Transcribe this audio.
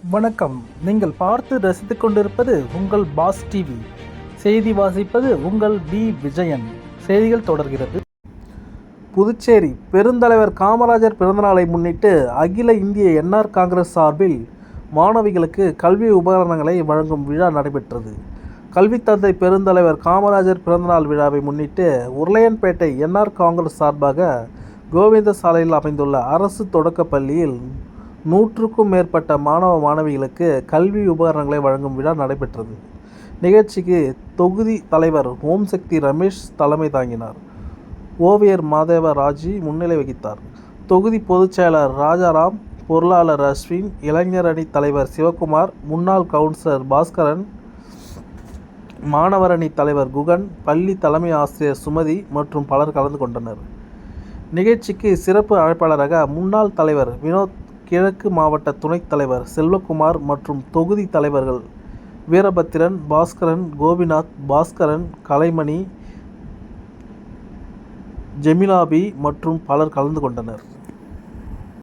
வணக்கம். நீங்கள் பார்த்து ரசித்துக் கொண்டிருப்பது உங்கள் பாஸ் டிவி. செய்தி வாசிப்பது உங்கள் பி விஜயன். செய்திகள் தொடர்கிறது. புதுச்சேரி பெருந்தலைவர் காமராஜர் பிறந்தநாளை முன்னிட்டு அகில இந்திய என்ஆர் காங்கிரஸ் சார்பில் மாணவிகளுக்கு கல்வி உபகரணங்களை வழங்கும் விழா நடைபெற்றது. கல்வி தந்தை பெருந்தலைவர் காமராஜர் பிறந்தநாள் விழாவை முன்னிட்டு உருளையன்பேட்டை என்ஆர் காங்கிரஸ் சார்பாக கோவிந்த சாலையில் அமைந்துள்ள அரசு தொடக்கப் பள்ளியில் 100க்கும் மேற்பட்ட மாணவ மாணவிகளுக்கு கல்வி உபகரணங்களை வழங்கும் விழா நடைபெற்றது. நிகழ்ச்சிக்கு தொகுதி தலைவர் ஓம் சக்தி ரமேஷ் தலைமை தாங்கினார். ஓவியர் மாதேவ ராஜி முன்னிலை வகித்தார். தொகுதி பொதுச் செயலர் ராஜாராம், பொருளாளர் அஸ்வின், இளைஞர் அணி தலைவர் சிவகுமார், முன்னாள் கவுன்சிலர் பாஸ்கரன், மாணவர் அணி தலைவர் குகன், பள்ளி தலைமை ஆசிரியர் சுமதி மற்றும் பலர் கலந்து கொண்டனர். நிகழ்ச்சிக்கு சிறப்பு அழைப்பாளராக முன்னாள் தலைவர் வினோத், கிழக்கு மாவட்ட துணைத் தலைவர் செல்வகுமார் மற்றும் தொகுதி தலைவர்கள் வீரபத்திரன், பாஸ்கரன், கோபிநாத், பாஸ்கரன், கலைமணி, ஜெமிலாபி மற்றும் பலர் கலந்து கொண்டனர்.